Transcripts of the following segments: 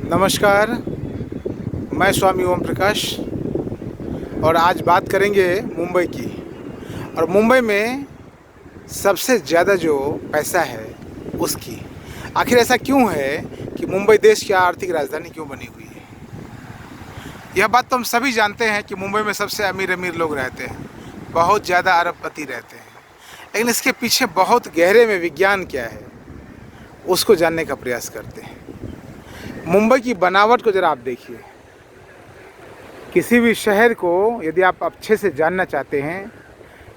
नमस्कार, मैं स्वामी ओम प्रकाश और आज बात करेंगे मुंबई की। और मुंबई में सबसे ज़्यादा जो पैसा है उसकी। आखिर ऐसा क्यों है कि मुंबई देश की आर्थिक राजधानी क्यों बनी हुई है? यह बात तो हम सभी जानते हैं कि मुंबई में सबसे अमीर अमीर लोग रहते हैं, बहुत ज़्यादा अरबपति रहते हैं। लेकिन इसके पीछे बहुत गहरे में विज्ञान क्या है, उसको जानने का प्रयास करते हैं। मुंबई की बनावट को ज़रा आप देखिए। किसी भी शहर को यदि आप अच्छे से जानना चाहते हैं,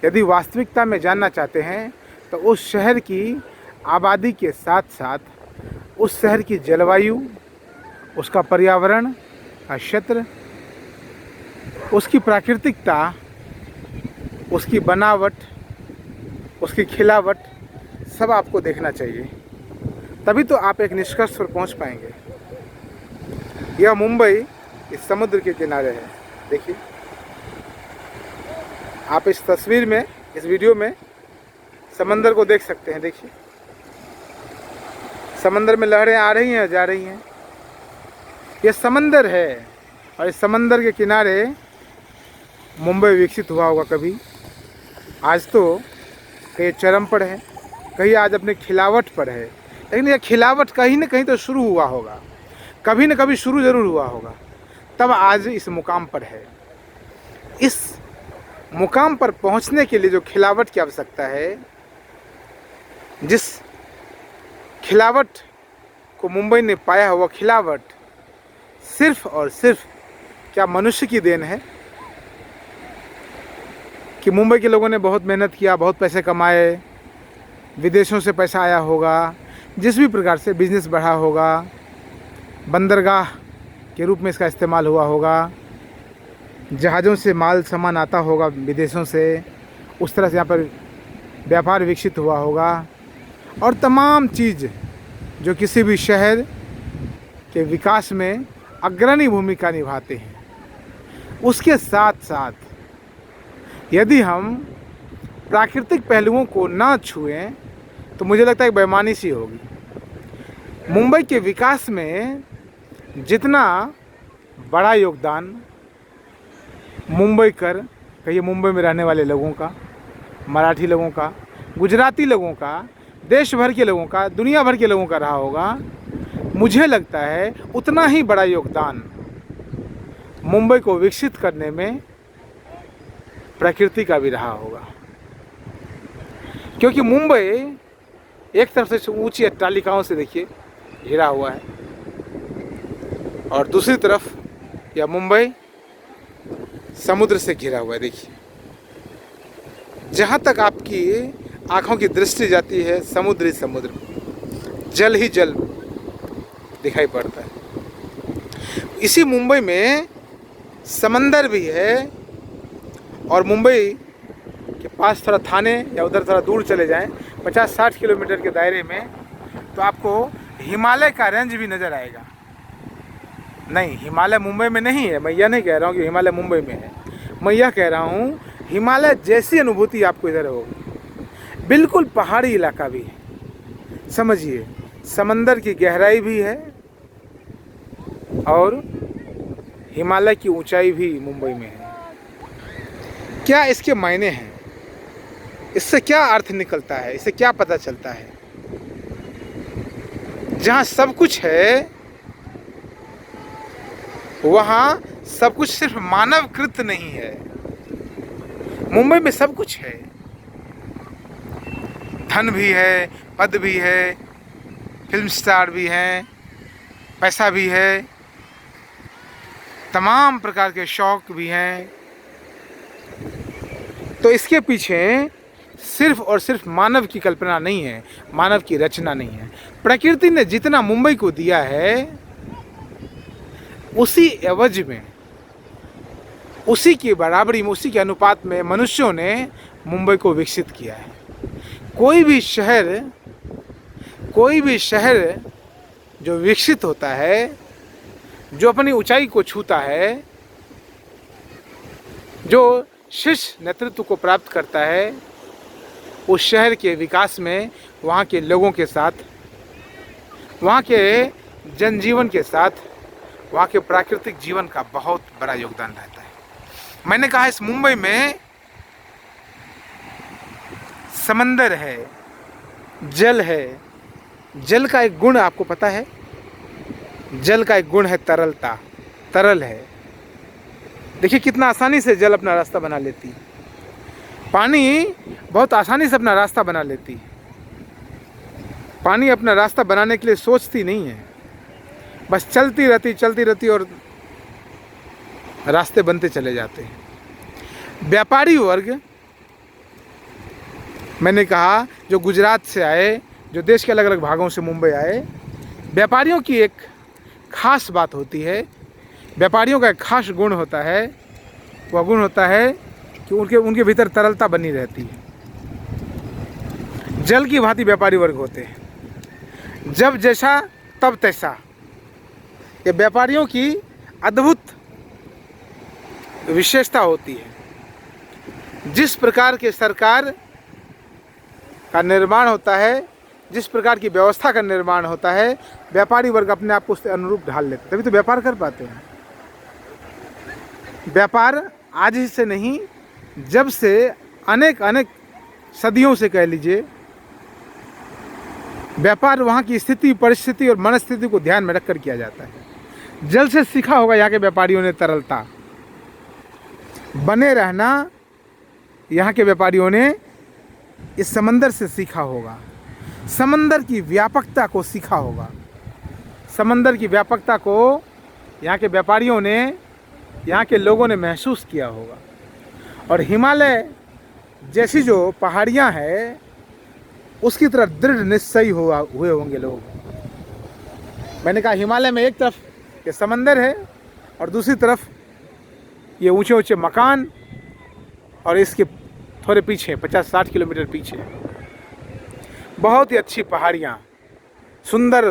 यदि वास्तविकता में जानना चाहते हैं, तो उस शहर की आबादी के साथ साथ उस शहर की जलवायु, उसका पर्यावरण का क्षेत्र, उसकी प्राकृतिकता, उसकी बनावट, उसकी खिलावट सब आपको देखना चाहिए। तभी तो आप एक निष्कर्ष पर पहुंच पाएंगे। यह मुंबई इस समुद्र के किनारे है। देखिए, आप इस तस्वीर में, इस वीडियो में समंदर को देख सकते हैं। देखिए, समंदर में लहरें आ रही हैं, जा रही हैं। यह समंदर है और इस समंदर के किनारे मुंबई विकसित हुआ होगा कभी। आज तो कहीं चरम पर है, कहीं आज अपने खिलावट पर है। लेकिन यह खिलावट कहीं न कहीं तो शुरू हुआ होगा, कभी न कभी शुरू ज़रूर हुआ होगा, तब आज इस मुकाम पर है। इस मुकाम पर पहुंचने के लिए जो खिलावट की आवश्यकता है, जिस खिलावट को मुंबई ने पाया है, वह खिलावट सिर्फ और सिर्फ क्या मनुष्य की देन है कि मुंबई के लोगों ने बहुत मेहनत किया, बहुत पैसे कमाए, विदेशों से पैसा आया होगा, जिस भी प्रकार से बिजनेस बढ़ा होगा, बंदरगाह के रूप में इसका इस्तेमाल हुआ होगा, जहाज़ों से माल सामान आता होगा विदेशों से, उस तरह से यहाँ पर व्यापार विकसित हुआ होगा। और तमाम चीज़ जो किसी भी शहर के विकास में अग्रणी भूमिका निभाते हैं। उसके साथ साथ यदि हम प्राकृतिक पहलुओं को ना छुएं तो मुझे लगता है कि बेईमानी सी होगी। मुंबई के विकास में जितना बड़ा योगदान मुंबईकर, कहिए मुंबई में रहने वाले लोगों का, मराठी लोगों का, गुजराती लोगों का, देश भर के लोगों का, दुनिया भर के लोगों का रहा होगा, मुझे लगता है उतना ही बड़ा योगदान मुंबई को विकसित करने में प्रकृति का भी रहा होगा। क्योंकि मुंबई एक तरफ से ऊंची अट्टालिकाओं से देखिए घिरा हुआ है और दूसरी तरफ यह मुंबई समुद्र से घिरा हुआ है। देखिए, जहाँ तक आपकी आँखों की दृष्टि जाती है, समुद्र ही समुद्र, जल ही जल दिखाई पड़ता है। इसी मुंबई में समंदर भी है और मुंबई के पास थोड़ा थाने या उधर थोड़ा दूर चले जाएं, 50-60 किलोमीटर के दायरे में, तो आपको हिमालय का रेंज भी नज़र आएगा। नहीं, हिमालय मुंबई में नहीं है। मैं यह नहीं कह रहा हूँ कि हिमालय मुंबई में है। मैं यह कह रहा हूँ हिमालय जैसी अनुभूति आपको इधर होगी। बिल्कुल पहाड़ी इलाका भी है, समझिए, समंदर की गहराई भी है और हिमालय की ऊंचाई भी मुंबई में है। क्या इसके मायने हैं? इससे क्या अर्थ निकलता है? इससे क्या पता चलता है? जहाँ सब कुछ है वहाँ सब कुछ सिर्फ मानवकृत नहीं है। मुंबई में सब कुछ है, धन भी है, पद भी है, फिल्म स्टार भी हैं, पैसा भी है, तमाम प्रकार के शौक भी हैं। तो इसके पीछे सिर्फ और सिर्फ मानव की कल्पना नहीं है, मानव की रचना नहीं है। प्रकृति ने जितना मुंबई को दिया है, उसी एवज में, उसी की बराबरी में, उसी के अनुपात में मनुष्यों ने मुंबई को विकसित किया है। कोई भी शहर जो विकसित होता है, जो अपनी ऊंचाई को छूता है, जो शीर्ष नेतृत्व को प्राप्त करता है, उस शहर के विकास में वहाँ के लोगों के साथ, वहाँ के जनजीवन के साथ वहाँ के प्राकृतिक जीवन का बहुत बड़ा योगदान रहता है। मैंने कहा इस मुंबई में समंदर है, जल है। जल का एक गुण आपको पता है? जल का एक गुण है तरलता, तरल है। देखिए कितना आसानी से जल अपना रास्ता बना लेती है। पानी बहुत आसानी से अपना रास्ता बना लेती है। पानी अपना रास्ता बनाने के लिए सोचती नहीं है, बस चलती रहती और रास्ते बनते चले जाते हैं। व्यापारी वर्ग, मैंने कहा जो गुजरात से आए, जो देश के अलग अलग भागों से मुंबई आए, व्यापारियों की एक खास बात होती है, व्यापारियों का एक खास गुण होता है। वह गुण होता है कि उनके भीतर तरलता बनी रहती है। जल की भांति व्यापारी वर्ग होते हैं, जब जैसा तब तैसा। ये व्यापारियों की अद्भुत विशेषता होती है। जिस प्रकार के सरकार का निर्माण होता है, जिस प्रकार की व्यवस्था का निर्माण होता है, व्यापारी वर्ग अपने आप को उससे अनुरूप ढाल लेते, तभी तो व्यापार कर पाते हैं। व्यापार आज ही से नहीं, जब से अनेक सदियों से कह लीजिए, व्यापार वहाँ की स्थिति, परिस्थिति और मनस्थिति को ध्यान में रखकर किया जाता है। जल से सीखा होगा यहाँ के व्यापारियों ने तरलता, बने रहना यहाँ के व्यापारियों ने इस समंदर से सीखा होगा। समंदर की व्यापकता को सीखा होगा। समंदर की व्यापकता को यहाँ के व्यापारियों ने, यहाँ के लोगों ने महसूस किया होगा। और हिमालय जैसी जो पहाड़ियाँ हैं, उसकी तरफ दृढ़ निश्चयी हुए होंगे लोग। मैंने कहा हिमालय में एक तरफ ये समंदर है और दूसरी तरफ ये ऊंचे ऊंचे मकान, और इसके थोड़े पीछे 50-60 किलोमीटर पीछे बहुत ही अच्छी पहाड़ियाँ, सुंदर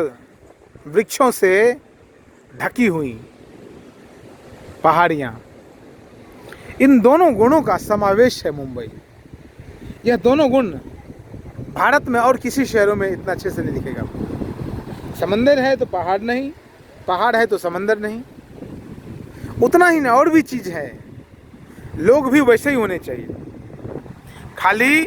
वृक्षों से ढकी हुई पहाड़ियाँ। इन दोनों गुणों का समावेश है मुंबई। यह दोनों गुण भारत में और किसी शहरों में इतना अच्छे से नहीं दिखेगा। समंदर है तो पहाड़ नहीं, पहाड़ है तो समंदर नहीं। उतना ही ना, और भी चीज़ है। लोग भी वैसे ही होने चाहिए। खाली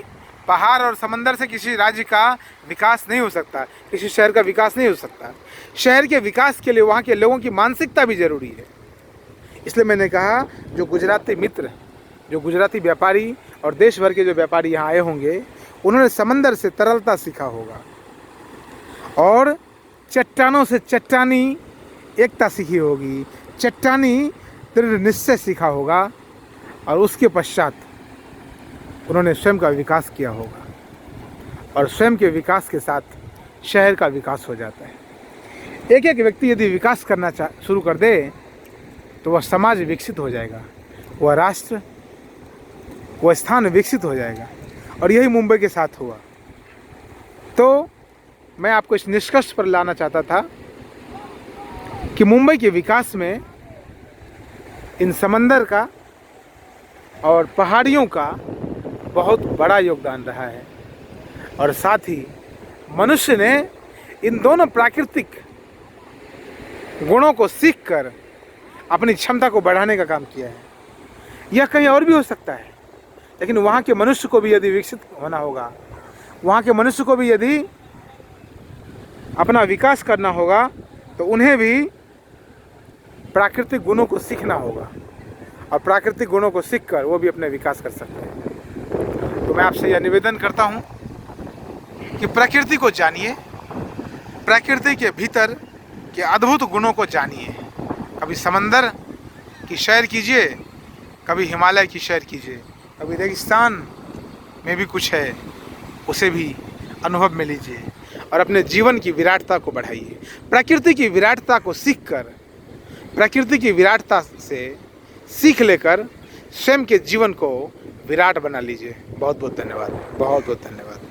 पहाड़ और समंदर से किसी राज्य का विकास नहीं हो सकता, किसी शहर का विकास नहीं हो सकता। शहर के विकास के लिए वहाँ के लोगों की मानसिकता भी ज़रूरी है। इसलिए मैंने कहा जो गुजराती मित्र, जो गुजराती व्यापारी और देश भर के जो व्यापारी यहाँ आए होंगे, उन्होंने समंदर से तरलता सीखा होगा और चट्टानों से चट्टानी एकता सीखी होगी, चट्टानी दृढ़ निश्चय सीखा होगा, और उसके पश्चात उन्होंने स्वयं का विकास किया होगा। और स्वयं के विकास के साथ शहर का विकास हो जाता है। एक एक व्यक्ति यदि विकास करना शुरू कर दे तो वह समाज विकसित हो जाएगा, वह राष्ट्र, वह स्थान विकसित हो जाएगा। और यही मुंबई के साथ हुआ। तो मैं आपको इस निष्कर्ष पर लाना चाहता था कि मुंबई के विकास में इन समंदर का और पहाड़ियों का बहुत बड़ा योगदान रहा है। और साथ ही मनुष्य ने इन दोनों प्राकृतिक गुणों को सीखकर अपनी क्षमता को बढ़ाने का काम किया है। यह कहीं और भी हो सकता है, लेकिन वहाँ के मनुष्य को भी यदि विकसित होना होगा, वहाँ के मनुष्य को भी यदि अपना विकास करना होगा, तो उन्हें भी प्राकृतिक गुणों को सीखना होगा। और प्राकृतिक गुणों को सीखकर वो भी अपने विकास कर सकते हैं। तो मैं आपसे यह निवेदन करता हूँ कि प्रकृति को जानिए, प्रकृति के भीतर के अद्भुत गुणों को जानिए। कभी समंदर की सैर कीजिए, कभी हिमालय की सैर कीजिए, कभी रेगिस्तान में भी कुछ है उसे भी अनुभव में लीजिए और अपने जीवन की विराटता को बढ़ाइए। प्रकृति की विराटता को सीखकर, प्रकृति की विराटता से सीख लेकर स्वयं के जीवन को विराट बना लीजिए। बहुत बहुत धन्यवाद, बहुत बहुत धन्यवाद।